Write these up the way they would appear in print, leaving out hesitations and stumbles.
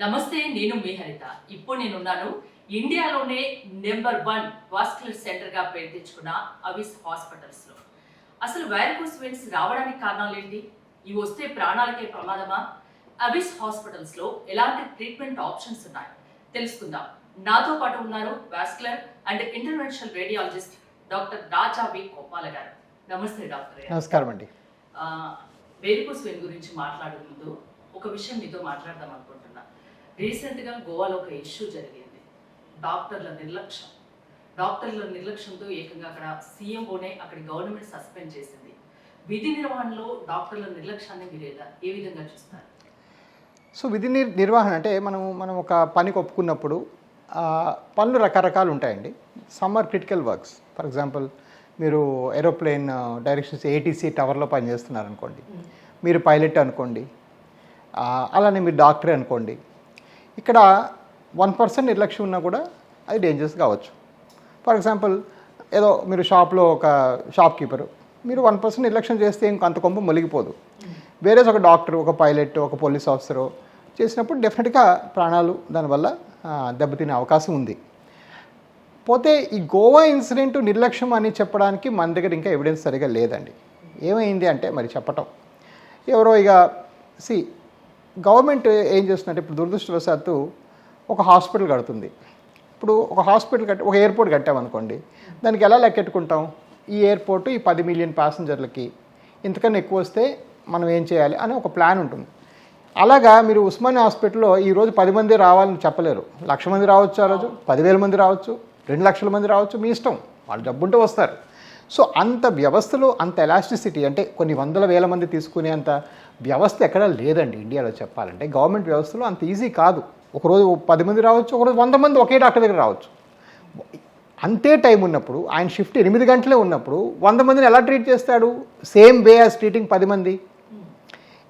నమస్తే, నేను మీ హరిత. ఇప్పుడు నేనున్నాను ఇండియాలోనే నెంబర్ 1 వాస్కులర్ సెంటర్గా పేరు తెచ్చుకున్న అవిస్ హాస్పిటల్స్లో. అసలు వారికోస్ వెయిన్స్ రావడానికి కారణాలు ఏంటి? ఇవి వస్తే ప్రాణాలకే ప్రమాదమా? అవిస్ హాస్పిటల్స్లో ఎలాంటి ట్రీట్మెంట్ ఆప్షన్స్ ఉన్నాయి తెలుసుకుందాం. నాతో పాటు ఉన్నారు vascular and interventional radiologist doctor Raja V Kopala గారు. నమస్తే డాక్టర్ గారు. నమస్కారం అండి. వేరికోస్ వెయిన్ గురించి మాట్లాడే ముందు ఒక విషయం మీతో మాట్లాడదాం అనుకుంటున్నా. రీసెంట్గా గోవాలో ఒక ఇష్యూ జరిగింది. డాక్టర్ల నిర్లక్ష్యంతో ఏకంగా అక్కడ సీఎంఓనే అక్కడి గవర్నమెంట్ సస్పెండ్ చేసింది. విధి నిర్వహణలో డాక్టర్ల నిర్లక్ష్యాన్ని మీరు ఏ విధంగా చూస్తారు? సో విధి నిర్వహణ అంటే మనం ఒక పనికి ఒప్పుకున్నప్పుడు పనులు రకరకాలు ఉంటాయండి. Some are critical works. For example, మీరు ఏరోప్లేన్ డైరెక్షన్స్ ఏటీసీ టవర్లో పనిచేస్తున్నారు అనుకోండి, మీరు పైలట్ అనుకోండి, అలానే మీరు డాక్టరే అనుకోండి. ఇక్కడ 1% నిర్లక్ష్యం ఉన్నా కూడా అది డేంజరస్ కావచ్చు. ఫర్ ఎగ్జాంపుల్, ఏదో మీరు షాప్లో ఒక షాప్ కీపరు, మీరు 1% నిర్లక్ష్యం చేస్తే ఇంకంత కొంప మొలిగిపోదు. వేరే ఒక డాక్టర్, ఒక పైలట్, ఒక పోలీస్ ఆఫీసరు చేసినప్పుడు డెఫినెట్గా ప్రాణాలు దానివల్ల దెబ్బతినే అవకాశం ఉంది. పోతే ఈ గోవా ఇన్సిడెంట్ నిర్లక్ష్యం అని చెప్పడానికి మన దగ్గర ఇంకా ఎవిడెన్స్ సరిగా లేదండి. ఏమైంది అంటే మరి చెప్పటం ఎవరో గవర్నమెంట్ ఏం చేస్తుందంటే, ఇప్పుడు దురదృష్టవశాత్తు ఒక హాస్పిటల్ కడుతుంది. ఇప్పుడు ఒక హాస్పిటల్ ఒక ఎయిర్పోర్ట్ కట్టామనుకోండి, దానికి ఎలా లెక్కెట్టుకుంటాం? ఈ ఎయిర్పోర్టు ఈ 10 మిలియన్ ప్యాసింజర్లకి ఇంతకన్నా ఎక్కువ వస్తే మనం ఏం చేయాలి అని ఒక ప్లాన్ ఉంటుంది. అలాగా మీరు ఉస్మానియా హాస్పిటల్లో ఈరోజు 10 మంది రావాలని చెప్పలేరు. 1,00,000 మంది రావచ్చు, ఆ రోజు 10,000 మంది రావచ్చు, 2,00,000 మంది రావచ్చు, మీ ఇష్టం. వాళ్ళు డబ్బుంటే వస్తారు. సో అంత వ్యవస్థలో అంత ఎలాస్టిసిటీ, అంటే కొన్ని వందల వేల మంది తీసుకునే అంత వ్యవస్థ ఎక్కడా లేదండి ఇండియాలో చెప్పాలంటే. గవర్నమెంట్ వ్యవస్థలో అంత ఈజీ కాదు. ఒకరోజు 10 మంది రావచ్చు, ఒకరోజు 100 మంది ఒకే డాక్టర్ దగ్గర రావచ్చు. అంతే టైం ఉన్నప్పుడు, ఆయన షిఫ్ట్ 8 గంటలే ఉన్నప్పుడు 100 మందిని ఎలా ట్రీట్ చేస్తాడు? సేమ్ వే యాజ్ ట్రీటింగ్ 10 మంది.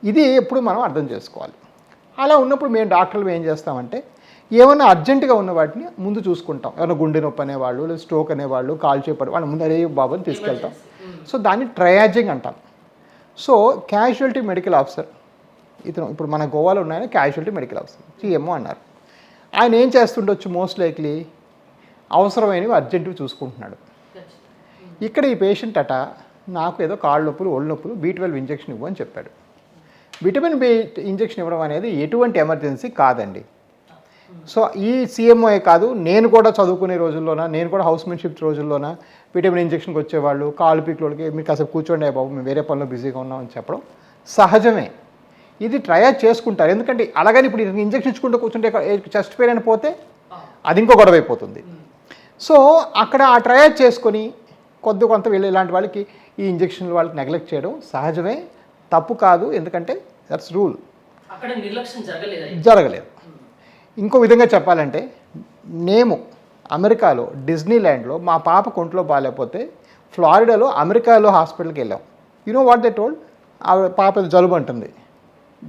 ఇది ఎప్పుడు మనం అర్థం చేసుకోవాలి. అలా ఉన్నప్పుడు మేము డాక్టర్లు ఏం చేస్తామంటే, ఏమైనా అర్జెంటుగా ఉన్న వాటిని ముందు చూసుకుంటాం. ఏమైనా గుండె నొప్పి అనేవాళ్ళు, లేదా స్ట్రోక్ అనేవాళ్ళు, కాలు చేపడి వాళ్ళ ముందు అరే బాబుని తీసుకెళ్తాం. సో దాన్ని ట్రయాజింగ్ అంటాం. సో క్యాజువాలిటీ మెడికల్ ఆఫీసర్ ఇతను, ఇప్పుడు మన గోవాలో ఉన్నాయని క్యాజువాలిటీ మెడికల్ ఆఫీసర్ సిఎంఓ అన్నారు. ఆయన ఏం చేస్తుండొచ్చు? మోస్ట్ లైక్లీ అవసరమైనవి అర్జెంటువి చూసుకుంటున్నాడు. ఇక్కడ ఈ పేషెంట్ నాకు ఏదో కాళ్ళ నొప్పులు, ఒళ్ళు నొప్పులు, B12 ఇంజెక్షన్ ఇవ్వు అని చెప్పాడు. విటమిన్ B ఇంజెక్షన్ ఇవ్వడం అనేది ఎటువంటి ఎమర్జెన్సీ కాదండి. సో ఈ సీఎంఓఏ కాదు, నేను కూడా చదువుకునే రోజుల్లోనా, నేను కూడా హౌస్మెన్షిప్ రోజుల్లోనా విటమిన్ ఇంజెక్షన్కి వచ్చేవాళ్ళు, కాళ్ళు పీకులకి మీరు కాసేపు కూర్చోండి బాబు, మేము వేరే పనిలో బిజీగా ఉన్నామని చెప్పడం సహజమే. ఇది ట్రయల్ చేసుకుంటారు. ఎందుకంటే అలాగని ఇప్పుడు ఇంజెక్షన్ ఇచ్చుకుంటూ కూర్చుంటే చెస్ట్ పెయిన్ అని పోతే అది ఇంకో గొడవ అయిపోతుంది. సో అక్కడ ఆ ట్రయల్ చేసుకొని కొంత వీళ్ళు ఇలాంటి వాళ్ళకి ఈ ఇంజెక్షన్లు వాళ్ళకి నెగ్లెక్ట్ చేయడం సహజమే, తప్పు కాదు. ఎందుకంటే దట్స్ రూల్. జరగలేదు. ఇంకో విధంగా చెప్పాలంటే, మేము అమెరికాలో డిజ్నీ ల్యాండ్లో మా పాప కొంట్లో బాగాలేకపోతే ఫ్లారిడాలో అమెరికాలో హాస్పిటల్కి వెళ్ళాం. You know what they told? ఆ పాప జలుబు అంటుంది.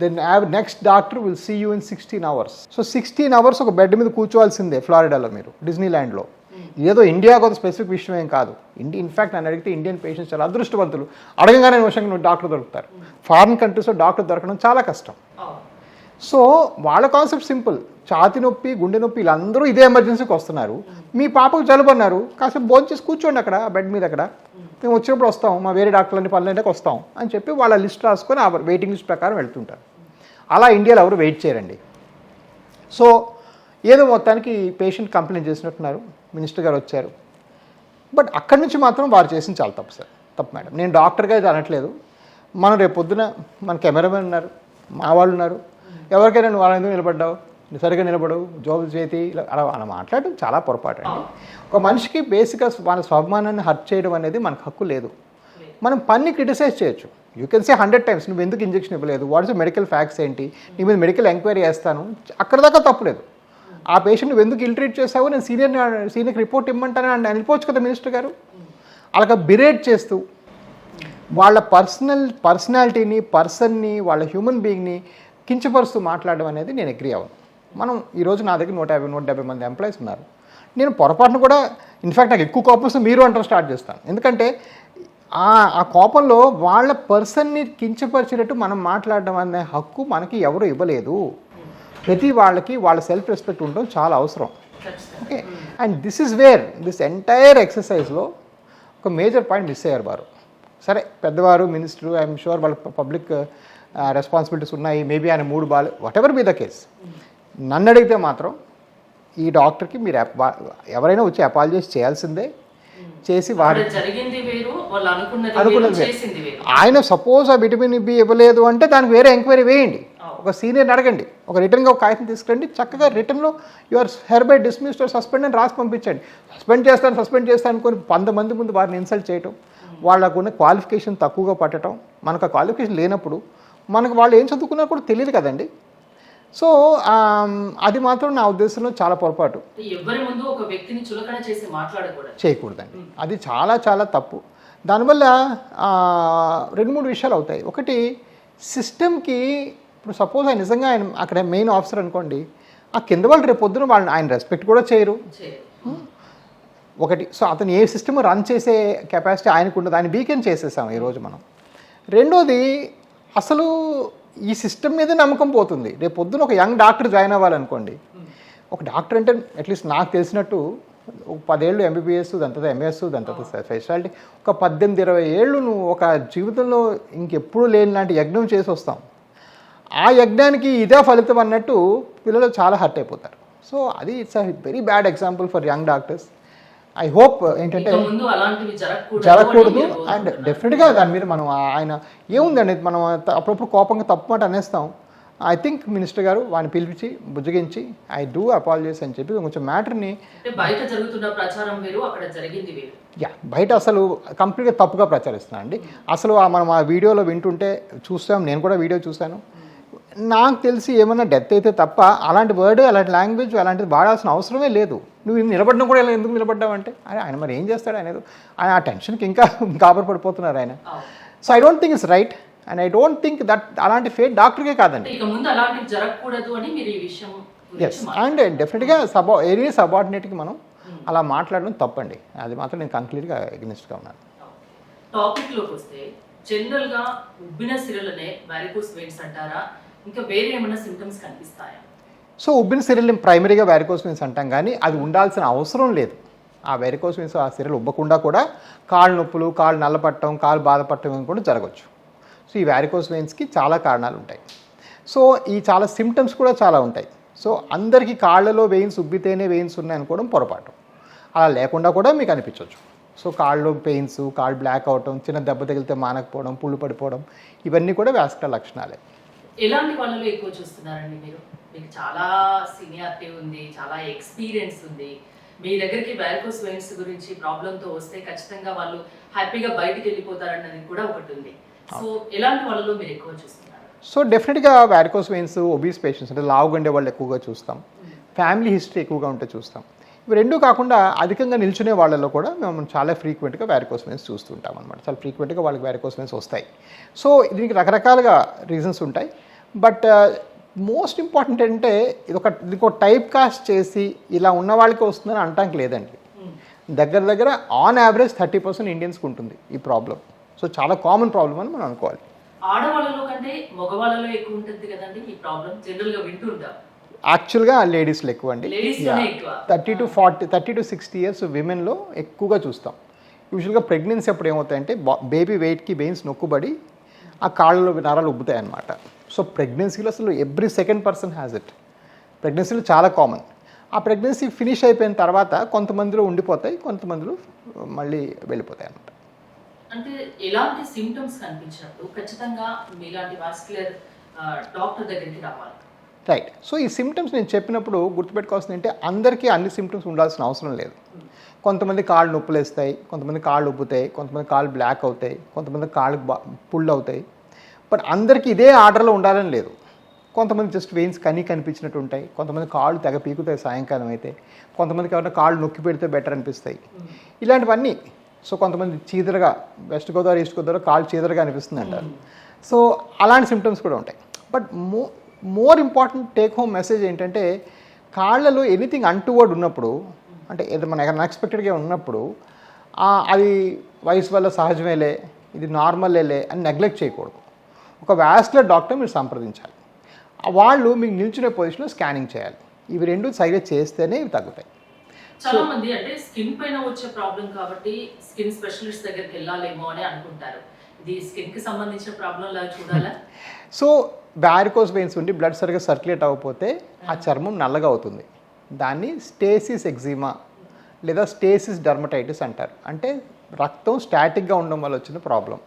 Then next doctor will see you in 16 hours. So 16 hours ఒక బెడ్ మీద కూర్చోవాల్సిందే ఫ్లారిడాలో మీరు డిజ్నీ ల్యాండ్లో. ఏదో ఇండియాకు ఒక స్పెసిఫిక్ విషయం ఏం కాదు. ఇన్ఫ్యాక్ట్ నన్ను అడిగితే ఇండియన్ పేషెంట్స్ చాలా అదృష్టవంతులు. అడగగానే నిమిషంగా డాక్టర్ దొరుకుతారు. ఫారిన్ కంట్రీస్లో డాక్టర్ దొరకడం చాలా కష్టం. సో వాళ్ళ కాన్సెప్ట్ సింపుల్. ఛాతి నొప్పి, గుండె నొప్పి, వీళ్ళందరూ ఇదే ఎమర్జెన్సీకి వస్తున్నారు. మీ పాపకు జలుబు అన్నారు, కాసేపు భోజనం చేసి కూర్చోండి అక్కడ బెడ్ మీద. అక్కడ మేము వచ్చినప్పుడు వస్తాం, మా వేరే డాక్టర్లన్నీ పనులంటే వస్తాం అని చెప్పి వాళ్ళ లిస్ట్ రాసుకొని ఆ వెయిటింగ్ లిస్ట్ ప్రకారం వెళ్తుంటారు. అలా ఇండియాలో ఎవరు వెయిట్ చేయరండి. సో ఏదో మొత్తానికి పేషెంట్ కంప్లైంట్ చేసినట్టున్నారు, మినిస్టర్ గారు వచ్చారు. బట్ అక్కడి నుంచి మాత్రం వారు చేసింది చాలా తప్పు సార్. తప్పు మేడం. నేను డాక్టర్గా ఇది అనట్లేదు. మనం రేపు పొద్దున మన కెమెరామెన్ ఉన్నారు, మా వాళ్ళు ఉన్నారు, ఎవరికైనా నువ్వు వాళ్ళ ఎందుకు నిలబడ్డావు, సరిగ్గా నిలబడవు, జోబు చేతి అలా మాట్లాడడం చాలా పొరపాటు అండి. ఒక మనిషికి బేసిక్గా మన స్వమానాన్ని హర్ట్ చేయడం అనేది మనకు హక్కు లేదు. మనం పని క్రిటిసైజ్ చేయొచ్చు. యూ కెన్ సే 100 times నువ్వు ఎందుకు ఇంజెక్షన్ ఇవ్వలేదు, వాట్స్ మెడికల్ ఫ్యాక్ట్స్ ఏంటి, నీ మీద మెడికల్ ఎంక్వైరీ చేస్తాను, అక్కడ దాకా తప్పులేదు. ఆ పేషెంట్ నువ్వు ఎందుకు ఇల్ట్రీట్ చేసావు, నేను సీనియర్కి రిపోర్ట్ ఇమ్మంటానని అనిపోవచ్చు కదా మినిస్టర్ గారు. అలాగ బిరేట్ చేస్తూ వాళ్ళ పర్సనాలిటీని, పర్సన్ని, వాళ్ళ హ్యూమన్ బీయింగ్ని కించపరుస్తూ మాట్లాడడం అనేది నేను అగ్రీ అవ్వను. మనం ఈరోజు నా దగ్గర 150-170 మంది ఎంప్లాయీస్ ఉన్నారు. నేను పొరపాటును కూడా, ఇన్ఫ్యాక్ట్ నాకు ఎక్కువ కోపం వస్తే మీరు అంటాం స్టార్ట్ చేస్తాను. ఎందుకంటే ఆ కోపంలో వాళ్ళ పర్సన్ని కించపరిచినట్టు మనం మాట్లాడడం అనే హక్కు మనకి ఎవరు ఇవ్వలేదు. ప్రతి వాళ్ళకి వాళ్ళ సెల్ఫ్ రెస్పెక్ట్ ఉండడం చాలా అవసరం. ఖచ్చితంగా. Okay, and this is where this entire ఎక్సర్సైజ్లో ఒక మేజర్ పాయింట్ మిస్ అయ్యారు వారు. సరే పెద్దవారు మినిస్టరు, ఐఎమ్ షూర్ వాళ్ళ పబ్లిక్ రెస్పాన్సిబిలిటీస్ ఉన్నాయి, మేబీ ఆయన మూడు బాల్ whatever be the case. నన్ను అడిగితే మాత్రం ఈ డాక్టర్కి మీరు ఎవరైనా వచ్చి అపాలజైజ్ చేయాల్సిందే, చేసి వారి అక్కడ జరిగింది వేరు, వాళ్ళు అనుకున్నది అనుకున్నది వేరు, వేరు. చేసింది వేరు. ఆయన సపోజ్ ఆ విటమిన్ బి ఇవ్వలేదు అంటే దానికి వేరే ఎంక్వైరీ వేయండి, ఒక సీనియర్ని అడగండి, ఒక రిటర్న్గా ఒక కాగితం తీసుకురండి, చక్కగా రిటర్న్లో you're hereby dismissed or suspend అని రాసి పంపించండి. సస్పెండ్ చేస్తాను అనుకొని 100 మంది ముందు వారిని ఇన్సల్ట్ చేయటం, వాళ్ళకున్న క్వాలిఫికేషన్ తక్కువగా పట్టడం, మనకు ఆ క్వాలిఫికేషన్ లేనప్పుడు మనకు వాళ్ళు ఏం చదువుకున్నా కూడా తెలియదు కదండి. సో అది మాత్రం నా ఉద్దేశంలో చాలా పొరపాటు. ఎవరి ముందు ఒక వ్యక్తిని చులకన చేసి మాట్లాడకూడదు, చేయకూడదండి, అది చాలా చాలా తప్పు. దానివల్ల 2-3 విషయాలు అవుతాయి. ఒకటి, సిస్టమ్కి ఇప్పుడు సపోజ్ ఆయన నిజంగా ఆయన అక్కడ మెయిన్ ఆఫీసర్ అనుకోండి, ఆ కింద వాళ్ళు రేపు పొద్దున వాళ్ళని ఆయన రెస్పెక్ట్ కూడా చేయరు. ఒకటి, సో అతను ఏ సిస్టమ్ రన్ చేసే కెపాసిటీ ఆయనకు ఉండదు, ఆయన వీకెండ్ చేసేసాం ఈరోజు మనం. రెండోది, అసలు ఈ సిస్టమ్ మీద నమ్మకం పోతుంది. రేపు పొద్దున ఒక యంగ్ డాక్టర్ జాయిన్ అవ్వాలనుకోండి, ఒక డాక్టర్ అంటే అట్లీస్ట్ నాకు తెలిసినట్టు ఒక 10 ఏళ్ళు ఎంబీబీఎస్, దాని తర్వాత ఎంఎస్, దాని తర్వాత స్పెషాలిటీ, ఒక 18-20 ఏళ్ళు నువ్వు ఒక జీవితంలో ఇంకెప్పుడు లేని లాంటి యజ్ఞం చేసి వస్తాం. ఆ యజ్ఞానికి ఇదే ఫలితం అన్నట్టు పిల్లలు చాలా హర్ట్ అయిపోతారు. సో అది it's a very bad example for young doctors. I hope ఏంటంటే జరగకూడదు. అండ్ డెఫినెట్గా దాని మీద మనం ఆయన ఏముందండి, మనం అప్పుడప్పుడు కోపంగా తప్పు మాట అనేస్తాం. ఐ థింక్ మినిస్టర్ గారు వాడిని పిలిపించి బుజ్జగించి ఐ డూ అపాలజైజ్ అని చెప్పి కొంచెం మ్యాటర్ని బయట జరుగుతున్న ప్రచారం వేరు, అక్కడ జరిగింది వేరు. బయట అసలు కంప్లీట్గా తప్పుగా ప్రచారిస్తున్నాను అండి. అసలు మనం ఆ వీడియోలో వింటుంటే చూస్తాం, నేను కూడా వీడియో చూశాను. నాకు తెలిసి ఏమన్నా డెత్ అయితే తప్ప అలాంటి వర్డ్, అలాంటి లాంగ్వేజ్, అలాంటిది వాడాల్సిన అవసరమే లేదు. నువ్వు నిలబడడం కూడా ఇలా ఎందుకు నిలబడ్డావంటే ఆయన మరి ఏం చేస్తాడు, ఆయన ఆ టెన్షన్కి ఇంకా గాబర్ పడిపోతున్నారు ఆయన. So I don't think it's right and I don't think that అలాంటి ఫేట్ డాక్టర్కే కాదండి. ఇక ముందు అలాంటివి జరగకూడదు అని మీరు ఈ విషయం. ఎస్, అండ్ డెఫినెట్గా ఎనీ సబార్డినేట్కి మనం అలా మాట్లాడడం తప్పండి. అది మాత్రం నేను కంప్లీట్గా ఎగ్నెస్ట్గా ఉన్నాను. టాపిక్లోకి వస్తే జనరల్గా ఉబ్బిన సిరలనే వారికోస్ వెయిన్స్ అంటారా, ఇంకా వేరే ఏమైనా సిమ్టమ్స్ కనిపిస్తాయా? సో ఉబ్బిన సిరల్ని ప్రైమరీగా వారికోస్ వెయిన్స్ అంటాం, కానీ అది ఉండాల్సిన అవసరం లేదు. ఆ వారికోస్ వెయిన్స్ ఆ సిరలు ఉబ్బకుండా కూడా కాళ్ళు నొప్పులు, కాళ్ళు నల్లపట్టడం, కాళ్ళు బాధపడటం కూడా జరగవచ్చు. సో ఈ వారికోస్ వెయిన్స్కి చాలా కారణాలు ఉంటాయి. సో ఈ చాలా సిమ్టమ్స్ కూడా చాలా ఉంటాయి. సో అందరికీ కాళ్ళలో వెయిన్స్ ఉబ్బితేనే వెయిన్స్ ఉన్నాయనుకోవడం పొరపాటు. అలా లేకుండా కూడా మీకు అనిపించవచ్చు. సో కాళ్ళు పెయిన్స్, కాళ్ళు బ్లాక్ అవటం, చిన్న దెబ్బ తగిలితే మానకపోవడం, పుళ్ళు పడిపోవడం, ఇవన్నీ కూడా వాస్కులర్ లక్షణాలే. ఎలాంటి వాళ్ళలో ఎక్కువ చూస్తున్నారండి మీరు? మీకు చాలా సీనియారిటీ ఉంది, చాలా ఎక్స్పీరియన్స్ ఉంది. మీ దగ్గరికి వారికోస్ వెయిన్స్ గురించి ప్రాబ్లంతో వస్తే ఖచ్చితంగా వాళ్ళు హ్యాపీగా బయటికి వెళ్ళిపోతారన్నది కూడా ఒకటి ఉంది. సో ఎలాంటి వాళ్ళలో మీరు ఎక్కువ చూస్తున్నారు? సో డెఫినెట్గా వారికోస్ వెయిన్స్ ఒబీస్ పేషెంట్స్ అంటే లావుగండే వాళ్ళు ఎక్కువగా చూస్తాం. ఫ్యామిలీ హిస్టరీ ఎక్కువగా ఉంటే చూస్తాం. ఇవి రెండూ కాకుండా అధికంగా నిల్చునే వాళ్ళలో కూడా మేము చాలా ఫ్రీక్వెంట్గా వారికోస్ వెయిన్స్ చూస్తుంటాం అనమాట. చాలా ఫ్రీక్వెంట్గా వాళ్ళకి వారికోస్ వెయిన్స్ వస్తాయి. సో దీనికి రకరకాలుగా రీజన్స్ ఉంటాయి. బట్ మోస్ట్ ఇంపార్టెంట్ అంటే దీనికి ఒక టైప్ కాస్ట్ చేసి ఇలా ఉన్న వాళ్ళకి వస్తుందని అనటానికి లేదండి. దగ్గర ఆన్ యావరేజ్ 30% ఇండియన్స్కి ఉంటుంది ఈ ప్రాబ్లం. సో చాలా కామన్ ప్రాబ్లం అని మనం అనుకోవాలి. ఆడవాళ్ళలో కంటే మగవాళ్ళలో ఎక్కువ ఉంటుంది కదండి ఈ ప్రాబ్లం, జనరల్గా వింటుంటాం. యాక్చువల్గా లేడీస్లో ఎక్కువ అండి. 30 to 60 ఇయర్స్ విమెన్లో ఎక్కువగా చూస్తాం. యూజువల్గా ప్రెగ్నెన్సీ అప్పుడు ఏమవుతాయంటే బేబీ వెయిట్కి వెయిన్స్ నొక్కుబడి ఆ కాళ్ళలో నరాలు ఉబ్బుతాయి అన్నమాట. సో ప్రెగ్నెన్సీలో అసలు every second person has it. ప్రెగ్నెన్సీలో చాలా కామన్. ఆ ప్రెగ్నెన్సీ ఫినిష్ అయిపోయిన తర్వాత కొంతమందిలో ఉండిపోతాయి, కొంతమందిలో మళ్ళీ వెళ్ళిపోతాయి అన్నమాట. అంటే ఎలాంటి సిమ్టమ్స్ కనిపించినప్పుడు ఖచ్చితంగా మీలాంటి వాస్కులర్ డాక్టర్ దగ్గరికి రావాలి? రైట్. సో ఈ సిమ్టమ్స్ నేను చెప్పినప్పుడు గుర్తుపెట్టుకోవాల్సింది అంటే అందరికీ అన్ని సిమ్టమ్స్ ఉండాల్సిన అవసరం లేదు. కొంతమంది కాళ్ళు నొప్పులు వేస్తాయి, కొంతమంది కాళ్ళు ఉబ్బుతాయి, కొంతమంది కాళ్ళు బ్లాక్ అవుతాయి, కొంతమంది కాళ్ళు పుళ్ళు అవుతాయి. బట్ అందరికీ ఇదే ఆర్డర్లో ఉండాలని లేదు. కొంతమంది జస్ట్ వెయిన్స్ కనిపించినట్టు ఉంటాయి, కొంతమంది కాళ్ళు తెగ పీకుతాయి సాయంకాలం అయితే, కొంతమందికి ఎవరైనా కాళ్ళు నొక్కి పెడితే బెటర్ అనిపిస్తాయి, ఇలాంటివన్నీ. సో కొంతమంది చీదరగా, వెస్ట్ గోదావరి ఈస్ట్ గోదావరి కాళ్ళు చీదరగా అనిపిస్తుంది అంటారు. సో అలాంటి సిమ్టమ్స్ కూడా ఉంటాయి. But more important take home message ఏంటంటే కాళ్ళలో ఎనీథింగ్ అంటువర్డ్ ఉన్నప్పుడు, అంటే ఏదో మన అన్ఎక్స్పెక్టెడ్గా ఉన్నప్పుడు అది వయసు వల్ల సహజమేలే, ఇది నార్మలేలే అని నెగ్లెక్ట్ చేయకూడదు. ఒక వాస్కులర్ డాక్టర్ మీరు సంప్రదించాలి. వాళ్ళు మీకు నిల్చునే పొజిషన్లో స్కానింగ్ చేయాలి. ఇవి రెండు సరిగ్గా చేస్తేనే ఇవి తగ్గుతాయి. చాలా మంది అంటే స్కిన్ పైన వచ్చే ప్రాబ్లం కాబట్టి స్కిన్ స్పెషలిస్ట్ దగ్గరికి వెళ్ళాలేమో అని అనుకుంటారు. ఇది స్కిన్ కి సంబంధించిన ప్రాబ్లం లాగా చూడాలా? సో వ్యారికోస్ వెయిన్స్ ఉండి బ్లడ్ సరిగ్గా సర్క్యులేట్ అవ్వకపోతే ఆ చర్మం నల్లగా అవుతుంది. దాన్ని స్టేసిస్ ఎగ్జిమా లేదా స్టేసిస్ డర్మటైటిస్ అంటారు. అంటే రక్తం స్టాటిక్గా ఉండడం వల్ల వచ్చిన ప్రాబ్లం.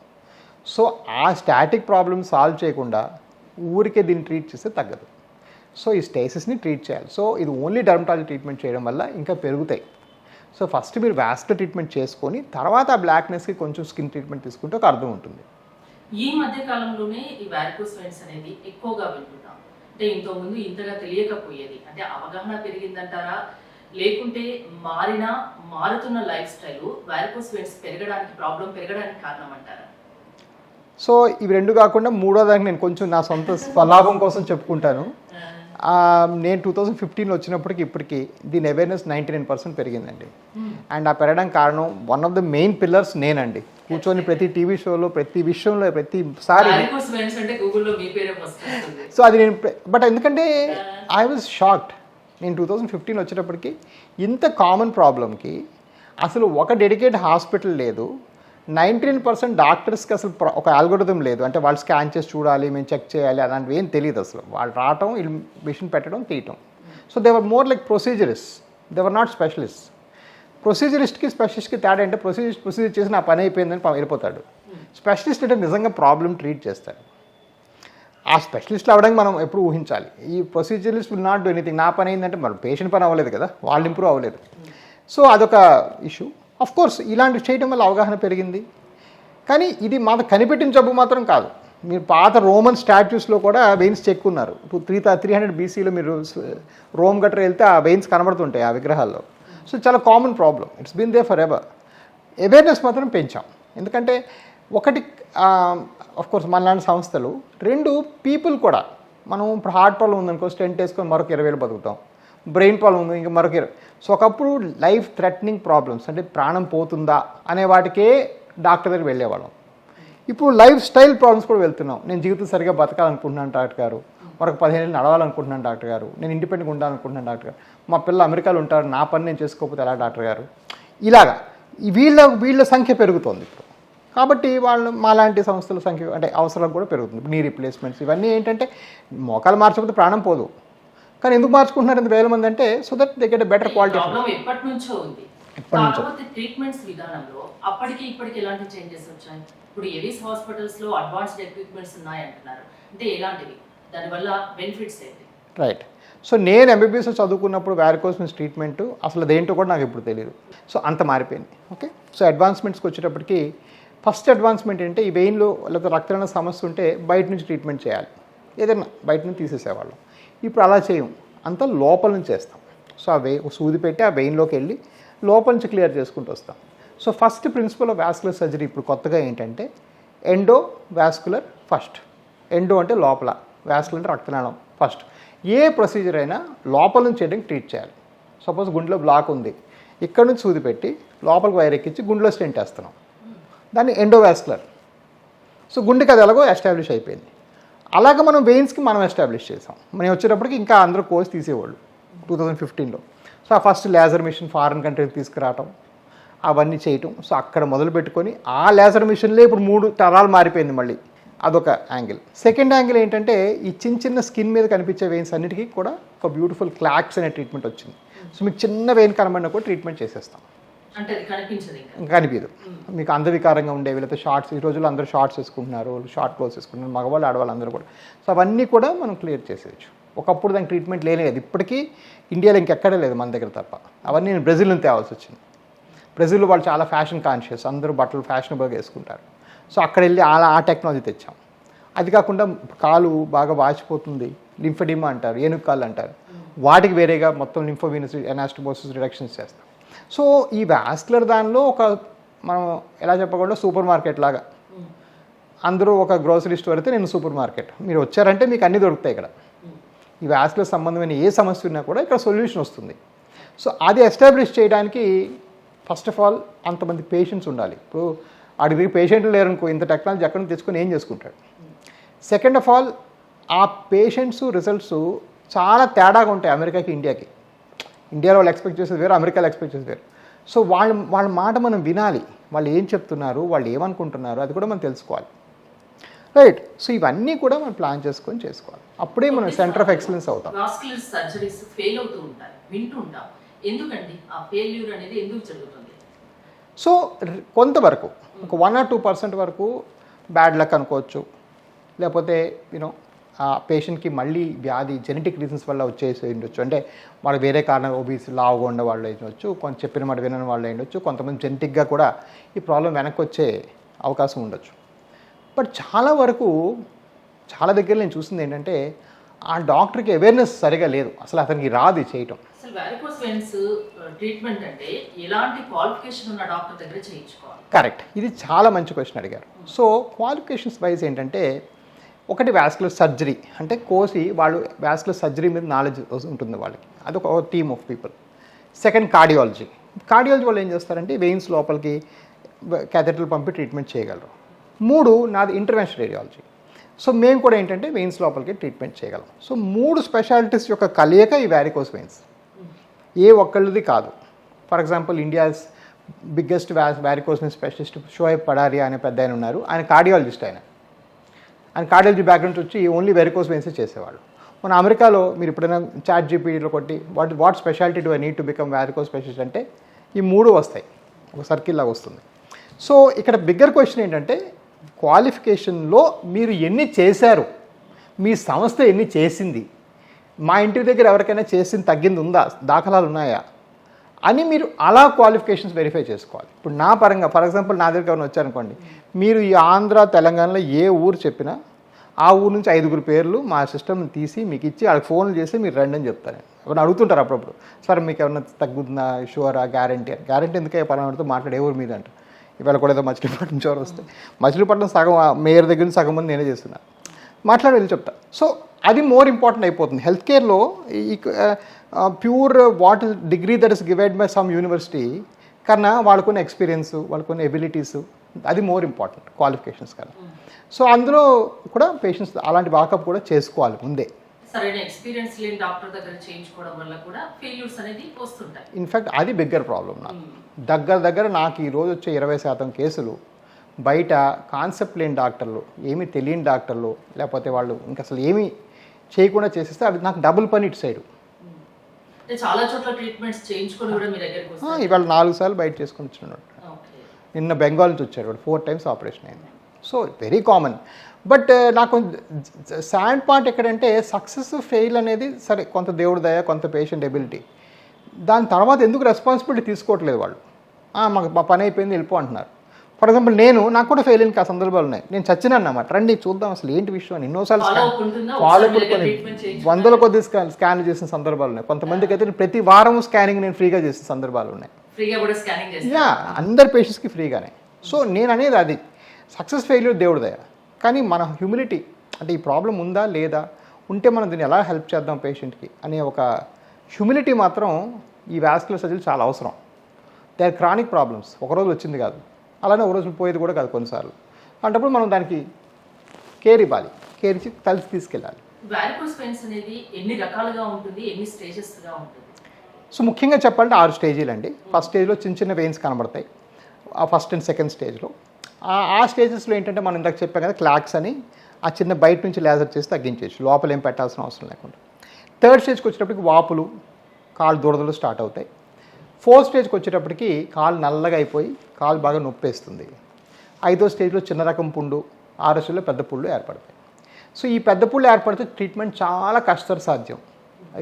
సో ఆ స్టాటిక్ ప్రాబ్లమ్ సాల్వ్ చేయకుండా ఊరికే దీన్ని ట్రీట్ చేస్తే తగ్గదు. సో ఈ స్టేసిస్ని ట్రీట్ చేయాలి. సో ఇది ఓన్లీ డర్మటాలజీ ట్రీట్మెంట్ చేయడం వల్ల ఇంకా పెరుగుతాయి. సో ఫస్ట్ మీరు వాస్కులర్ ట్రీట్మెంట్ చేసుకొని తర్వాత ఆ బ్లాక్నెస్కి కొంచెం స్కిన్ ట్రీట్మెంట్ తీసుకుంటే ఒక అర్థం ఉంటుంది. ఈ మధ్య కాలంలోనే ఈ వారికోస్ వెయిన్స్ అనేది ఎక్కువగా వింటున్నాం. అంటే ఇంతకుముందు ఇంతగా తెలియకపోయేది. అంటే అవగాహన పెరిగిందంటారా, లేకుంటే మారుతున్న life style varicose veins problem పెరగడానికి కారణం అంటారా? సో ఇవి రెండు కాకుండా మూడో దానికి నేను కొంచెం నా సొంత స్వలాభం కోసం చెప్పుకుంటాను. నేను 2015లో వచ్చినప్పటికి ఇప్పటికి దీని అవేర్నెస్ 99% పెరిగిందండి. అండ్ ఆ పెరగడానికి కారణం one of the main pillars నేనండి. కూర్చొని ప్రతి టీవీ షోలో ప్రతి విషయంలో ప్రతిసారి సో అది నేను బట్ ఎందుకంటే ఐ వాజ్ షాక్డ్. నేను 2015 వచ్చేటప్పటికి ఇంత కామన్ ప్రాబ్లంకి అసలు ఒక డెడికేట్ హాస్పిటల్ లేదు. 99% డాక్టర్స్కి అసలు ఒక ఆల్గోరిథం లేదు. అంటే వాళ్ళు స్కాన్ చేసి చూడాలి, మేము చెక్ చేయాలి, అలాంటివి ఏం తెలియదు అసలు. వాళ్ళు రావటం, వీళ్ళు మిషన్ పెట్టడం, తీయటం. So they were more like proceduralist, they were not specialist. ప్రొసీజరిస్ట్కి స్పెషలిస్ట్కి తేడా అంటే ప్రొసీజర్ చేసి నా పని అయిపోయిందని వెళ్ళిపోతాడు. స్పెషలిస్ట్ అంటే నిజంగా ప్రాబ్లం ట్రీట్ చేస్తాడు. ఆ స్పెషలిస్ట్లు అవ్వడానికి మనం ఎప్పుడు ఊహించాలి. ఈ ప్రొసీజరిస్ట్ విల్ నాట్ డూ ఎనీథింగ్. నా పని ఏంటంటే మరి పేషెంట్ పని అవ్వలేదు కదా, వాళ్ళు ఇంప్రూవ్ అవ్వలేదు. సో అదొక ఇష్యూ. ఆఫ్ కోర్స్ ఇలాంటివి చేయడం వల్ల అవగాహన పెరిగింది. కానీ ఇది మాకు కనిపెట్టిన జబ్బు మాత్రం కాదు. మీరు పాత రోమన్ స్టాచ్యూస్లో కూడా వెయిన్స్ చెక్కున్నారు. 300 BCలో మీరు రోమ్ గట్ర వెళ్తే ఆ వెయిన్స్ కనబడుతుంటాయి ఆ విగ్రహాల్లో. సో చాలా common problem. It's been there forever. Awareness మాత్రం పెంచాం. ఎందుకంటే ఒకటి ఆఫ్ కోర్స్ మనలాంటి సంస్థలు, రెండు పీపుల్ కూడా. మనం ఇప్పుడు హార్ట్ ప్రాబ్లం ఉందనుకో స్టెంట్ వేసుకొని మరొక 20,000 బతుకుతాం. బ్రెయిన్ ప్రాబ్లం ఉంది ఇంకా మరొక 20. సో ఒకప్పుడు లైఫ్ థ్రెటనింగ్ ప్రాబ్లమ్స్ అంటే ప్రాణం పోతుందా అనే వాటికే డాక్టర్ దగ్గరికి వెళ్ళేవాళ్ళం. ఇప్పుడు లైఫ్ స్టైల్ ప్రాబ్లమ్స్ కూడా వెళ్తున్నాం. నేను జీవితం సరిగా బతకాలనుకుంటున్నాను డాక్టర్ గారు, మరొక 15 ఏళ్ళు నడవాలనుకుంటున్నాను డాక్టర్ గారు, నేను ఇండిపెండెంట్గా ఉండాలనుకుంటున్నాను డాక్టర్ గారు, మా పిల్లలు అమెరికాలో ఉంటారు, నా పని నేను చేసుకోకపోతే ఎలా డాక్టర్ గారు. ఇలాగా వీళ్ళ సంఖ్య పెరుగుతోంది ఇప్పుడు. కాబట్టి వాళ్ళు మాలాంటి సంస్థల సంఖ్య అంటే అవసరం కూడా పెరుగుతుంది. నీ రీప్లేస్మెంట్స్ ఇవన్నీ ఏంటంటే మోకాలు మార్చకపోతే ప్రాణం పోదు. కానీ ఎందుకు మార్చుకుంటున్నారు 2,000 మంది అంటే so that they get better quality. ఎప్పటి నుంచో ఉంది. ట్రీట్మెంట్స్ విధానంలో అప్పటికి ఇప్పటికి ఎలాంటి చేంజెస్ వచ్చాయి? ఇప్పుడు ఎవిస్ హాస్పిటల్స్ లో అడ్వాన్స్డ్ ఎక్విప్మెంట్స్ ఉన్నాయి అంటున్నారు. అంటే ఎలాంటివి, దానివల్ల బెనిఫిట్స్ ఏంటి? రైట్. సో నేను ఎంబీబీఎస్ చదువుకున్నప్పుడు వారికోస్ వెయిన్స్ ట్రీట్మెంట్ అసలు అదేంటో కూడా నాకు ఇప్పుడు తెలియదు. సో అంత మారిపోయింది. ఓకే. సో అడ్వాన్స్మెంట్స్కి వచ్చేటప్పటికి ఫస్ట్ అడ్వాన్స్మెంట్ ఏంటంటే ఈ వెయిన్లో లేకపోతే రక్తనాళ సమస్య ఉంటే బయట నుంచి ట్రీట్మెంట్ చేయాలి, ఏదైనా బయట నుంచి తీసేసేవాళ్ళం. ఇప్పుడు అలా చేయం, అంతా లోపల నుంచి చేస్తాం. సో సూది పెట్టి ఆ వెయిన్లోకి వెళ్ళి లోపల నుంచి క్లియర్ చేసుకుంటూ వస్తాం. So first principle of vascular surgery ఇప్పుడు కొత్తగా ఏంటంటే ఎండో వాస్కులర్ ఫస్ట్. ఎండో అంటే లోపల, వాస్కులర్ అంటే రక్తనాళం ఫస్ట్. ఏ ప్రొసీజర్ అయినా లోపల నుంచి చేయడానికి ట్రీట్ చేయాలి. సపోజ్ గుండెలో బ్లాక్ ఉంది, ఇక్కడ నుంచి సూది పెట్టి లోపలికి వైర్ ఎక్కించి గుండెలో స్టెంట్ వేస్తున్నాం, దాన్ని ఎండోవాస్కులర్. సో గుండెకి అది ఎలాగో ఎస్టాబ్లిష్ అయిపోయింది. అలాగే మనం వెయిన్స్కి మనం ఎస్టాబ్లిష్ చేసాం. మనం వచ్చేటప్పటికి ఇంకా అందరూ కోర్స్ తీసేవాళ్ళు 2015లో. సో ఆ ఫస్ట్ లేజర్ మిషన్ ఫారిన్ కంట్రీకి తీసుకురావటం, అవన్నీ చేయటం. సో అక్కడ మొదలు పెట్టుకొని ఆ లేజర్ మిషన్లే ఇప్పుడు 3 తరాలు మారిపోయింది మళ్ళీ. అదొక యాంగిల్. సెకండ్ యాంగిల్ ఏంటంటే ఈ చిన్న స్కిన్ మీద కనిపించే వెయిన్స్ అన్నిటికీ కూడా ఒక బ్యూటిఫుల్ క్లాక్స్ అనే ట్రీట్మెంట్ వచ్చింది. సో మీకు చిన్న వెయిన్ కనబడినా కూడా ట్రీట్మెంట్ చేసేస్తాం. అంటే కనిపించదు. మీకు అందవికారంగా ఉండేవి లేకపోతే షార్ట్స్, ఈ రోజుల్లో అందరూ షార్ట్స్ వేసుకుంటున్నారు, షార్ట్ క్లోత్స్ వేసుకుంటున్నారు, మగవాళ్ళు ఆడవాళ్ళు అందరూ కూడా. సో అవన్నీ కూడా మనం క్లియర్ చేసేయచ్చు. ఒకప్పుడు దానికి ట్రీట్మెంట్ లేదు. ఇప్పటికీ ఇండియాలో ఇంకెక్కడే లేదు మన దగ్గర తప్ప. అవన్నీ నేను బ్రెజిల్ నుంచి తేవాల్సి వచ్చింది. బ్రెజిల్లో వాళ్ళు చాలా ఫ్యాషన్ కాన్షియస్, అందరూ బట్టలు ఫ్యాషనబుల్గా వేసుకుంటారు. సో అక్కడ వెళ్ళి ఆ టెక్నాలజీ తెచ్చాం. అది కాకుండా కాలు బాగా వాచిపోతుంది, లింఫెడిమా అంటారు, ఏనుగు కాళ్ళు అంటారు, వాటికి వేరేగా మొత్తం లింఫోవీనస్ ఎనాస్టోమోసిస్ రిడక్షన్స్ చేస్తాం. సో ఈ వాస్కులర్ దానిలో ఒక మనం ఎలా చెప్పకుండా సూపర్ మార్కెట్ లాగా, అందరూ ఒక గ్రోసరీ స్టోర్ అయితే నేను సూపర్ మార్కెట్. మీరు వచ్చారంటే మీకు అన్నీ దొరుకుతాయి ఇక్కడ. ఈ వాస్కులర్ సంబంధమైన ఏ సమస్య ఉన్నా కూడా ఇక్కడ సొల్యూషన్ వస్తుంది. సో అది ఎస్టాబ్లిష్ చేయడానికి ఫస్ట్ ఆఫ్ ఆల్ అంతమంది పేషెంట్స్ ఉండాలి. ఇప్పుడు అడిగి పేషెంట్లు లేరనుకో, ఇంత టెక్నాలజీ ఎక్కడ నుంచి తెచ్చుకొని ఏం చేసుకుంటాడు. సెకండ్ ఆఫ్ ఆల్ ఆ పేషెంట్స్ రిజల్ట్స్ చాలా తేడాగా ఉంటాయి అమెరికాకి ఇండియాకి. ఇండియాలో వాళ్ళు ఎక్స్పెక్ట్ చేసేది వేరు, అమెరికాలో ఎక్స్పెక్ట్ చేసేది వేరు. సో వాళ్ళ మాట మనం వినాలి, వాళ్ళు ఏం చెప్తున్నారు, వాళ్ళు ఏమనుకుంటున్నారు, అది కూడా మనం తెలుసుకోవాలి. రైట్. సో ఇవన్నీ కూడా మనం ప్లాన్ చేసుకోవాలి. అప్పుడే మనం సెంటర్ ఆఫ్ ఎక్సలెన్స్ అవుతాం. వాస్కులర్ సర్జరీస్ ఫెయిల్ అవుతూ ఉంటాయి, వింటూ ఉంటాం. ఎందుకండి ఆ ఫెయిల్యూర్ అనేది ఎందుకు జరుగుతుంది? సో కొంతవరకు ఒక 1 or 2% వరకు బ్యాడ్ లక్ అనుకోవచ్చు, లేకపోతే యూనో ఆ పేషెంట్కి మళ్ళీ వ్యాధి జెనెటిక్ రీజన్స్ వల్ల వచ్చేసి ఉండొచ్చు. అంటే వాళ్ళు వేరే కారణం ఓబీసీ లావుగా ఉండే వాళ్ళు ఉండొచ్చు, కొంచెం చెప్పిన మాట వినని వాళ్ళు ఉండొచ్చు, కొంతమంది జెనెటిక్గా కూడా ఈ ప్రాబ్లం వెనక్కి వచ్చే అవకాశం ఉండొచ్చు. బట్ చాలా వరకు చాలా దగ్గర నేను చూసింది ఏంటంటే ఆ డాక్టర్కి అవేర్నెస్ సరిగా లేదు, అసలు అతనికి రాదు చేయటం. అసలు వారికోస్ వెయిన్స్ ట్రీట్మెంట్ అంటే ఎలాంటి క్వాలిఫికేషన్ ఉన్న డాక్టర్ దగ్గర చేయించుకోవాలి? కరెక్ట్, ఇది చాలా మంచి క్వశ్చన్ అడిగారు. సో క్వాలిఫికేషన్స్ వైజ్ ఏంటంటే ఒకటి వాస్కులర్ సర్జరీ, అంటే కోసి వాళ్ళు వాస్కులర్ సర్జరీ మీద నాలెడ్జ్ ఉంటుంది వాళ్ళకి, అదొక team of people. Second cardiology వాళ్ళు ఏం చేస్తారంటే వెయిన్స్ లోపలికి క్యాథెటర్లు పంపి ట్రీట్మెంట్ చేయగలరు. 3 నాది ఇంటర్వెన్షన్ రేడియాలజీ. సో మేము కూడా ఏంటంటే వెయిన్స్ లోపలికి ట్రీట్మెంట్ చేయగలం. సో 3 స్పెషాలిటీస్ యొక్క కలయిక ఈ వారికోస్ వెయిన్స్, ఏ ఒక్కళ్ళది కాదు. For example India's biggest varicose veins specialist Shoaib Padaria అనే పెద్ద ఆయన ఉన్నారు. ఆయన కార్డియాలజిస్ట్. ఆయన కార్డియాలజీ బ్యాక్గ్రౌండ్ వచ్చి ఓన్లీ వెరికోస్ వెయిన్స్ చేసేవాళ్ళు. మన అమెరికాలో మీరు ఎప్పుడైనా చాట్ జీపీటీలో కొట్టి what specialty do I need to become varicose specialist అంటే ఈ 3 వస్తాయి, ఒక సర్కిల్ లాగా వస్తుంది. సో ఇక్కడ బిగ్గర్ క్వశ్చన్ ఏంటంటే క్వాలిఫికేషన్లో మీరు ఎన్ని చేశారు, మీ సంస్థ ఎన్ని చేసింది, మా ఇంటి దగ్గర ఎవరికైనా చేసింది తగ్గింది ఉందా, దాఖలాలు ఉన్నాయా అని మీరు అలా క్వాలిఫికేషన్స్ వెరిఫై చేసుకోవాలి. ఇప్పుడు నా పరంగా ఫర్ ఎగ్జాంపుల్ నా దగ్గర ఎవరైనా వచ్చారనుకోండి, మీరు ఈ ఆంధ్ర తెలంగాణలో ఏ ఊరు చెప్పినా ఆ ఊరు నుంచి 5 పేర్లు మా సిస్టమ్ని తీసి మీకు ఇచ్చి వాళ్ళకి ఫోన్లు చేసి మీరు రండి అని చెప్తాను. ఎవరైనా అడుగుతుంటారు అప్పుడప్పుడు, సార్ మీకు ఏమన్నా తగ్గుతుందా, షూరా, గ్యారంటీ ఎందుకే పలానాతో మాట్లాడే ఊరు మీద అంట. ఇవాళ కూడా ఏదో మచిలీపట్నం చోరు వస్తే మచిలీపట్నం సగం మేయర్ దగ్గర నుంచి సగం మంది నేనే చేస్తున్నా, మాట్లాడి వెళ్ళి చెప్తా. సో అది మోర్ ఇంపార్టెంట్ అయిపోతుంది హెల్త్ కేర్లో. ఈ pure what degree that is gived by some university కన్నా వాళ్ళకున్న ఎక్స్పీరియన్స్, వాళ్ళకున్న ఎబిలిటీస్, అది మోర్ ఇంపార్టెంట్ క్వాలిఫికేషన్స్ కన్నా. సో అందులో కూడా పేషెంట్స్ అలాంటి వాకప్ కూడా చేసుకోవాలి ముందే. సరైన ఎక్స్పీరియన్స్ లేని డాక్టర్ దగ్గర చేయించుకోవడం వల్ల కూడా ఫెయిల్యూర్స్ అనేది వస్తుంటాయి. ఇన్ఫ్యాక్ట్ అది బిగ్గర్ ప్రాబ్లం నాకు. దగ్గర నాకు ఈరోజు వచ్చే 20% కేసులు బయట కాన్సెప్ట్ లేని డాక్టర్లు, ఏమీ తెలియని డాక్టర్లు, లేకపోతే వాళ్ళు ఇంకా అసలు ఏమీ చేయకుండా చేసేస్తే అది నాకు డబుల్ పని ఇటు సైడు. చాలా చోట్ల ట్రీట్మెంట్స్ చేయించుకొని కూడా మీ దగ్గరికి వస్తారు. ఇవాళ 4 సార్లు బయట చేసుకొని వచ్చినాడు. నిన్న బెంగాల్ నుంచి వచ్చాడు, వాడు 4 times ఆపరేషన్ అయింది. So very common. బట్ నాకు సాడ్ పార్ట్ ఎక్కడంటే సక్సెస్ ఫెయిల్ అనేది సరే, కొంత దేవుడి దయ, కొంత పేషెంట్ ఎబిలిటీ. దాని తర్వాత ఎందుకు రెస్పాన్సిబిలిటీ తీసుకోవట్లేదు వాళ్ళు. మాకు మా పని అయిపోయింది వెళ్ళిపో అంటున్నారు. ఫర్ ఎగ్జాంపుల్ నాకు కూడా ఫెయిల్ అయిన సందర్భాలు ఉన్నాయి. నేను చచ్చినాను అన్నమాట, రండి చూద్దాం అసలు ఏంటి విషయం అని ఎన్నోసార్లు ఫాలో కొనుక్కొని 100 కొద్ది స్కాన్ చేసిన సందర్భాలు ఉన్నాయి. కొంతమందికి అయితే ప్రతి వారం స్కానింగ్ నేను ఫ్రీగా చేసిన సందర్భాలు ఉన్నాయి. అందరి పేషెంట్స్కి ఫ్రీగానే. సో నేను అనేది అది సక్సెస్ ఫెయిల్యూర్ దేవుడి దయ. కానీ మన హ్యూమిలిటీ, అంటే ఈ ప్రాబ్లం ఉందా లేదా, ఉంటే మనం దీన్ని ఎలా హెల్ప్ చేద్దాం పేషెంట్కి అనే ఒక హ్యూమిలిటీ మాత్రం ఈ వాస్కులర్ సర్జరీ చాలా అవసరం. దే ఆర్ క్రానిక్ ప్రాబ్లమ్స్, ఒకరోజు వచ్చింది కాదు, అలానే ఒక రోజు పోయేది కూడా కాదు కొన్నిసార్లు. అలాంటప్పుడు మనం దానికి కేర్ ఇవ్వాలి, కేర్ ఇచ్చి కలిసి తీసుకెళ్ళాలి. వారికోస్ వెయిన్స్ అనేది ఎన్ని రకాలుగా ఉంటుంది, ఎన్ని స్టేజెస్గా ఉంటుంది? సో ముఖ్యంగా చెప్పాలంటే 6 స్టేజీలు అండి. ఫస్ట్ స్టేజ్లో చిన్న వెయిన్స్ కనబడతాయి, ఆ ఫస్ట్ అండ్ సెకండ్ స్టేజ్లో. ఆ స్టేజెస్లో ఏంటంటే మనం ఇందాక చెప్పాం కదా క్లాక్స్ అని, ఆ చిన్న బయట నుంచి లేజర్ చేసి తగ్గించేయచ్చు, లోపల ఏం పెట్టాల్సిన అవసరం లేకుండా. థర్డ్ స్టేజ్కి వచ్చేటప్పటికి వాపులు, కాళ్ళు దురదలు స్టార్ట్ అవుతాయి. ఫోర్త్ స్టేజ్కి వచ్చేటప్పటికి కాళ్ళు నల్లగా అయిపోయి కాళ్ళు బాగా నొప్పేస్తుంది. 5వ స్టేజ్లో చిన్న రకం పుండు, 6వ స్టేజ్లో పెద్ద పుళ్ళు ఏర్పడతాయి. సో ఈ పెద్ద పుళ్ళు ఏర్పడితే ట్రీట్మెంట్ చాలా కష్టసాధ్యం.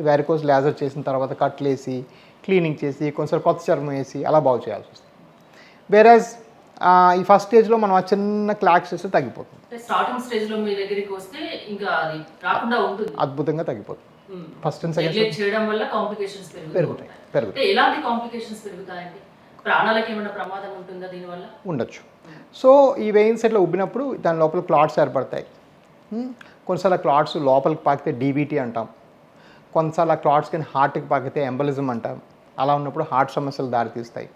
వారికోస్ లేజర్ చేసిన తర్వాత కట్లు వేసి క్లీనింగ్ చేసి కొంచెం కొత్త చర్మం వేసి అలా బాగు చేయాల్సి వస్తుంది. వేరేజ్ ఈ ఫస్ట్ స్టేజ్లో మనం ఆ చిన్న క్లాక్స్ చేస్తే తగ్గిపోతుంది. స్టార్టింగ్ స్టేజ్లో మీ దగ్గరికి వస్తే ఇంకా అది రాకుండా ఉంటుంది, అద్భుతంగా తగ్గిపోతుంది. ఫస్ట్ అండ్ సెకండ్ చేయడం వల్ల కాంప్లికేషన్స్ పెరుగుతాయి. ఎలాంటి కాంప్లికేషన్స్ పెరుగుతాయండి? ప్రాణాలకు ఏమైనా ప్రమాదం ఉంటుందా దీనివల్ల? ఉండొచ్చు. సో ఈ వెయిన్స్ ఇట్లా ఉబ్బినప్పుడు దాని లోపల క్లాట్స్ ఏర్పడతాయి. కొన్నిసార్లు క్లాట్స్ లోపలికి పాకితే డీబీటీ అంటాం, కొన్నిసార్లు ఆ క్లాట్స్ కానీ హార్ట్కి పాకితే ఎంబలిజం అంటాం. అలా ఉన్నప్పుడు హార్ట్ సమస్యలు దారితీస్తాయి.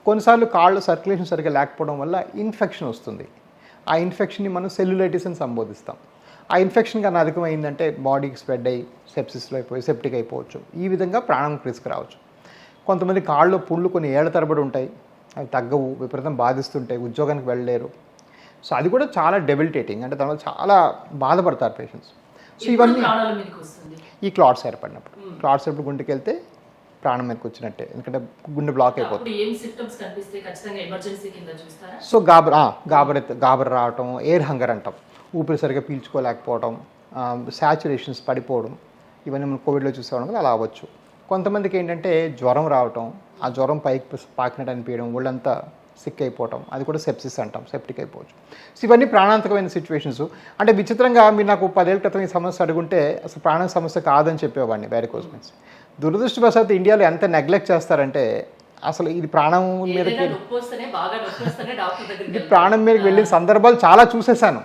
కొన్నిసార్లు కాళ్ళు సర్క్యులేషన్ సరిగ్గా లేకపోవడం వల్ల ఇన్ఫెక్షన్ వస్తుంది. ఆ ఇన్ఫెక్షన్ని మనం సెల్యులైటిస్ అని సంబోధిస్తాం. ఆ ఇన్ఫెక్షన్ కన్నా అధికమైందంటే బాడీకి స్ప్రెడ్ అయ్యి సెప్సిస్లో అయిపోయి సెప్టిక్ అయిపోవచ్చు. ఈ విధంగా ప్రాణం రిస్క్ రావచ్చు. కొంతమంది కాళ్ళు పుళ్ళు కొన్ని ఏళ్ల తరబడి ఉంటాయి, అవి తగ్గవు, విపరీతం బాధిస్తుంటాయి, ఉద్యోగానికి వెళ్ళలేరు. సో అది కూడా చాలా డెబిలిటేటింగ్, అంటే దానివల్ల చాలా బాధపడతారు పేషెంట్స్. సో ఇవన్నీ ఈ క్లాట్స్ ఏర్పడినప్పుడు, క్లాట్స్ ఏర్పడి గుండెకి వెళ్తే ప్రాణం మీదకి వచ్చినట్టే, ఎందుకంటే గుండె బ్లాక్ అయిపోతుంది. సో గాబర్ రావటం, ఎయిర్ హంగర్ అంటాం, ఊపిరి సరిగ్గా పీల్చుకోలేకపోవడం, శాచురేషన్స్ పడిపోవడం, ఇవన్నీ మనం కోవిడ్లో చూసేవాళ్ళం కదా, అలా అవ్వచ్చు. కొంతమందికి ఏంటంటే జ్వరం రావటం, ఆ జ్వరం పైకి పాకినట్టు అనిపించడం, ఒళ్ళంతా సిక్ అయిపోవటం, అది కూడా సెప్సిస్ అంటాం, సెప్టిక్ అయిపోవచ్చు. సో ఇవన్నీ ప్రాణాంతకమైన సిచ్యువేషన్స్. అంటే విచిత్రంగా మీరు నాకు 10 ఏళ్ల క్రితం ఈ సమస్య అడుగుంటే అసలు ప్రాణ సమస్య కాదని చెప్పేవాడిని వారికోస్ వెయిన్స్. దురదృష్టవశాత్తు ఇండియాలో ఎంత నెగ్లెక్ట్ చేస్తారంటే అసలు ఇది ప్రాణం మీదకి ప్రాణం మీదకి వెళ్ళిన సందర్భాలు చాలా చూసేసాను.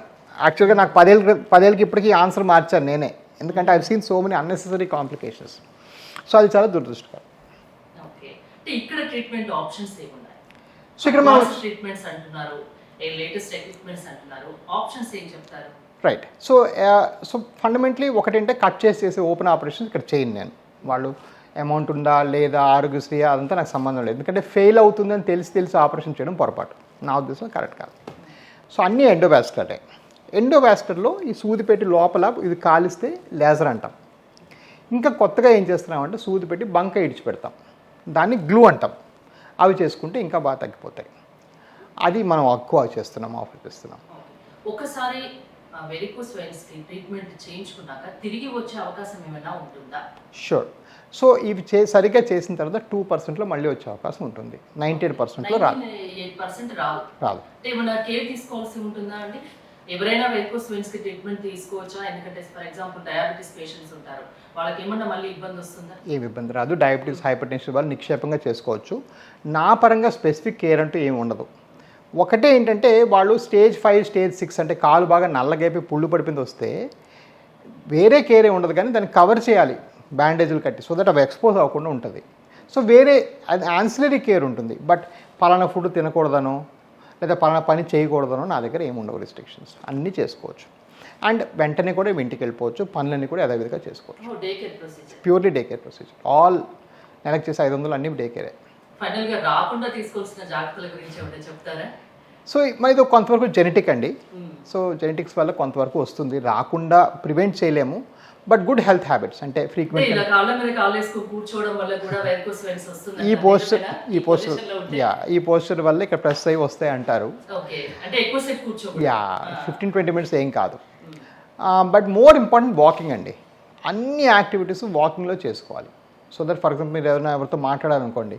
యాక్చువల్గా నాకు 10 ఏళ్ళకి ఇప్పటికీ ఆన్సర్ మార్చాను నేనే, ఎందుకంటే I seen so many unnecessary complications. So అది చాలా దురదృష్టకరం. ఇక్కడ ట్రీట్మెంట్ ఆప్షన్స్ ఏమున్నాయి? సో ఇక్కడ మనం ట్రీట్మెంట్స్ అంటున్నారు, లేటెస్ట్ ఎక్విప్మెంట్స్ అంటున్నారు, ఆప్షన్స్ ఏం చెప్తారు? రైట్. సో ఫండమెంటలీ ఒకటంటే కట్ చేసే ఓపెన్ ఆపరేషన్ ఇక్కడ చేయను నేను. వాళ్ళు అమౌంట్ ఉందా లేదా, ఆరోగ్యశ్రీ అదంతా నాకు సంబంధం లేదు, ఎందుకంటే ఫెయిల్ అవుతుందని తెలిసి ఆపరేషన్ చేయడం పొరపాటు, నా ఉద్దేశం కరెక్ట్ కాదు. సో అన్నీ ఎండోవాస్కులరే. ఎండోవాస్కులర్లో ఈ సూది పెట్టి లోపల ఇది కాలిస్తే లేజర్ అంటాం. ఇంకా కొత్తగా ఏం చేస్తున్నామంటే సూది పెట్టి బంక ఇడిచిపెడతాం, దాన్ని గ్లూ అంటాం. అవి చేసుకుంటే ఇంకా బాగా తగ్గిపోతాయి. అది మనం ఎక్కువ చేస్తున్నాం, ఆఫర్ చేస్తున్నాం. ఒకసారి వెరికోస్ వెయిన్స్కి ట్రీట్మెంట్ చేయించుకున్నాక తిరిగి వచ్చే అవకాశం ఏమైనా ఉంటుందా? షూర్. సో ఇవి సరిగ్గా చేసిన తర్వాత 2%లో మళ్ళీ వచ్చే అవకాశం ఉంటుంది. 98%లో రాదు. ఏమైనా కేర్ తీసుకోవాల్సి ఉంటుందా అండి? ఎవరైనా వెరికోస్ వెయిన్స్కి ట్రీట్మెంట్ తీసుకోవచ్చా? ఎందుకంటే ఫర్ ఎగ్జాంపుల్ డయాబెటీస్ పేషెంట్స్ ఉంటారు, వాళ్ళకి ఏమన్నా మళ్ళీ ఇబ్బంది వస్తుందా? ఏమి ఇబ్బంది రాదు. డయాబెటీస్, హైపర్ టెన్షన్ వాళ్ళు నిక్షేపంగా చేసుకోవచ్చు. నా పరంగా స్పెసిఫిక్ కేర్ అంటూ ఏమి ఉండదు. ఒకటే ఏంటంటే వాళ్ళు స్టేజ్ 5, స్టేజ్ 6 అంటే కాలు బాగా నల్లగైపోయి పుళ్ళు పడిపోయింది వస్తే వేరే కేర్ ఏమి ఉండదు, కానీ దాన్ని కవర్ చేయాలి బ్యాండేజీలు కట్టి, సో దట్ అవి ఎక్స్పోజ్ అవ్వకుండా ఉంటుంది. సో వేరే అది యాన్సిలరీ కేర్ ఉంటుంది. బట్ పలానా ఫుడ్ తినకూడదనో లేదా పలానా పని చేయకూడదనో నా దగ్గర ఏమి ఉండవు రిస్ట్రిక్షన్స్, అన్నీ చేసుకోవచ్చు. అండ్ వెంటనే కూడా ఇంటికి వెళ్ళిపోవచ్చు, పనులన్నీ కూడా యథావిధిగా చేసుకోవచ్చు. Purely day care procedure. All నెలకు చేసే 500 అన్నీ డే కేరే. ఫైనల్గా రాకుండా తీసుకోవాల్సిన జాగ్రత్తల గురించి ఏమైనా చెప్తారా? సో మరి ఇది కొంతవరకు జెనెటిక్ అండి. సో జెనెటిక్స్ వల్ల కొంతవరకు వస్తుంది, రాకుండా ప్రివెంట్ చేయలేము. బట్ గుడ్ హెల్త్ హ్యాబిట్స్ అంటే ఫ్రీక్వెంట్ ఈ పోస్చర్ వల్ల ఇక్కడ ప్రెస్ అయ్యి వస్తాయి అంటారు. 15-20 మినిట్స్ ఏం కాదు. బట్ మోర్ ఇంపార్టెంట్ వాకింగ్ అండి. అన్ని యాక్టివిటీస్ వాకింగ్లో చేసుకోవాలి. సో దట్ ఫర్ ఎగ్జాంపుల్ మీరు ఏదైనా ఎవరితో మాట్లాడాలనుకోండి,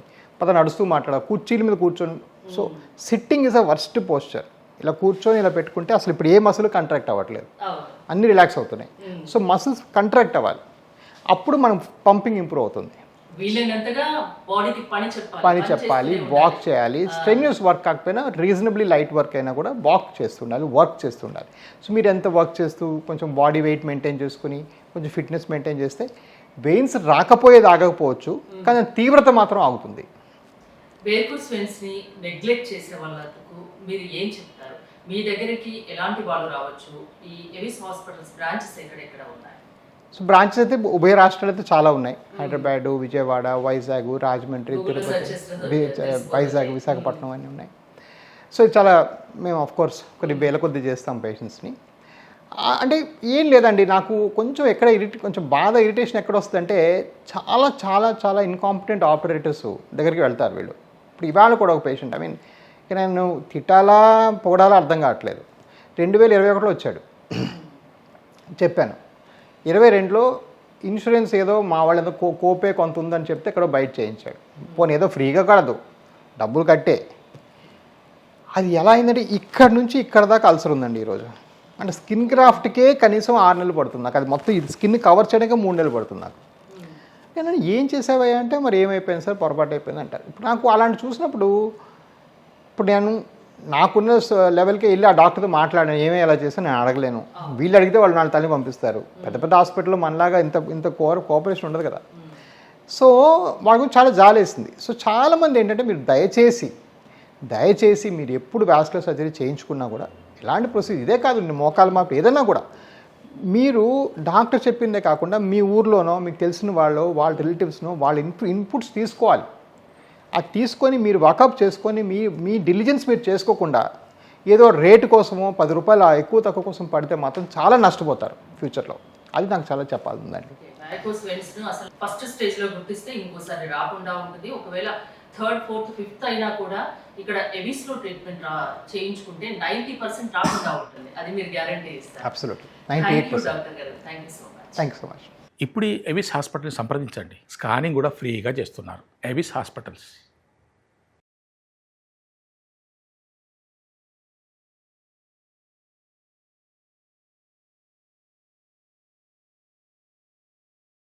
నడుస్తూ మాట్లాడాలి, కుర్చీల మీద కూర్చొని. So sitting is a worst posture. ఇలా కూర్చొని ఇలా పెట్టుకుంటే అసలు ఇప్పుడు ఏ మసిల్ కంట్రాక్ట్ అవ్వట్లేదు, అన్నీ రిలాక్స్ అవుతున్నాయి. సో మసిల్స్ కంట్రాక్ట్ అవ్వాలి, అప్పుడు మనం పంపింగ్ ఇంప్రూవ్ అవుతుంది. పని చెప్పాలి, వాక్ చేయాలి. స్ట్రెన్యూస్ వర్క్ కాకపోయినా రీజనబ్లీ లైట్ వర్క్ అయినా కూడా వాక్ చేస్తుండాలి, వర్క్ చేస్తుండాలి. సో మీరు ఎంత వర్క్ చేస్తూ కొంచెం బాడీ వెయిట్ మెయింటైన్ చేసుకుని కొంచెం ఫిట్నెస్ మెయింటైన్ చేస్తే వెయిన్స్ రాకపోయేది ఆగకపోవచ్చు, కానీ తీవ్రత మాత్రం ఆగుతుంది. వెరికోస్ వెయిన్స్ ని నెగ్లెక్ట్ చేసే వాళ్ళకు మీరు ఏం చెప్తారు? మీ దగ్గరికి ఎలాంటి వాళ్ళు రావచ్చు? ఈ ఎవిస్ హాస్పిటల్స్ బ్రాంచెస్ ఎక్కడెక్కడ ఉన్నాయి? సో బ్రాంచెస్ అయితే ఉభయ రాష్ట్రాలు అయితే చాలా ఉన్నాయి. హైదరాబాద్, విజయవాడ, వైజాగ్, రాజమండ్రి, తిరుపతి, వైజాగ్, విశాఖపట్నం అన్నీ ఉన్నాయి. సో చాలా మేము ఆఫ్కోర్స్ కొన్ని వేల కొద్ది చేస్తాం పేషెంట్స్ని. అంటే ఏం లేదండి, నాకు కొంచెం కొంచెం బాధ ఇరిటేషన్ ఎక్కడ వస్తుందంటే చాలా చాలా చాలా ఇన్కాంపిటెంట్ ఆపరేటర్స్ దగ్గరికి వెళ్తారు వీళ్ళు. ఇప్పుడు ఇవాళ కూడా ఒక పేషెంట్, ఐ మీన్ నేను తిట్టాలా పొగడాలా అర్థం కావట్లేదు. 2021లో వచ్చాడు, చెప్పాను. 22లో ఇన్సూరెన్స్ ఏదో మా వాళ్ళు ఏదో కోపే కొంత ఉందని చెప్తే ఇక్కడ బయట చేయించాడు. పోనీ ఏదో ఫ్రీగా కాదు, డబ్బులు కట్టే. అది ఎలా అయిందంటే ఇక్కడ నుంచి ఇక్కడ దాకా అల్సర్ ఉందండి ఈరోజు. అంటే స్కిన్ గ్రాఫ్ట్కే కనీసం 6 నెలలు పడుతుంది నాకు. అది మొత్తం ఇది స్కిన్ కవర్ చేయడానికి 3 నెలలు పడుతుంది నాకు. నేను ఏం చేసావా అంటే మరి ఏమైపోయింది సార్, పొరపాటు అయిపోయింది అంటారు. ఇప్పుడు నాకు అలాంటి చూసినప్పుడు ఇప్పుడు నేను నాకున్న లెవెల్కి వెళ్ళి ఆ డాక్టర్తో మాట్లాడాను, ఏమీ ఎలా చేసాను నేను అడగలేను. వీళ్ళు అడిగితే వాళ్ళు 4 తల్లి పంపిస్తారు. పెద్ద పెద్ద హాస్పిటల్లో మనలాగా ఇంత కోఆపరేషన్ ఉండదు కదా. సో మాకు చాలా జాలేసింది. సో చాలామంది ఏంటంటే మీరు దయచేసి మీరు ఎప్పుడు వాస్కులర్ సర్జరీ చేయించుకున్నా కూడా ఇలాంటి ప్రొసీజర్ ఇదే కాదు, మోకాలు మార్పు ఏదైనా కూడా మీరు డాక్టర్ చెప్పిందే కాకుండా మీ ఊర్లోనో మీకు తెలిసిన వాళ్ళ రిలేటివ్స్నో వాళ్ళ ఇన్పుట్స్ తీసుకోవాలి. అది తీసుకొని మీరు వర్కప్ చేసుకొని మీ డిలిజెన్స్ మీరు చేసుకోకుండా ఏదో రేటు కోసమో 10 రూపాయలు ఎక్కువ తక్కువ కోసం పడితే మాత్రం చాలా నష్టపోతారు ఫ్యూచర్లో. అది నాకు చాలా చెప్పాలి ఉందండి. వారికోస్ వెయిన్స్ ను అసలు ఫస్ట్ స్టేజ్ లో గుర్తిస్తే ఇంకోసారి రాకుండా ఉంటుంది. ఒకవేళ థర్డ్, ఫోర్త్, ఫిఫ్త్ అయినా కూడా ఇక్కడ ఎవిస్ లో ట్రీట్మెంట్ చేయించుకుంటే 90% రాకుండా ఉంటుంది. అది మీరు గ్యారంటీ ఇస్తారు. Absolutely thank you 98%. డాక్టర్ గారు. Thank you so much. Thank you so much. ఇప్పుడు ఈ ఎవిస్ హాస్పిటల్ని సంప్రదించండి. స్కానింగ్ కూడా ఫ్రీగా చేస్తున్నారు. Avis hospitals.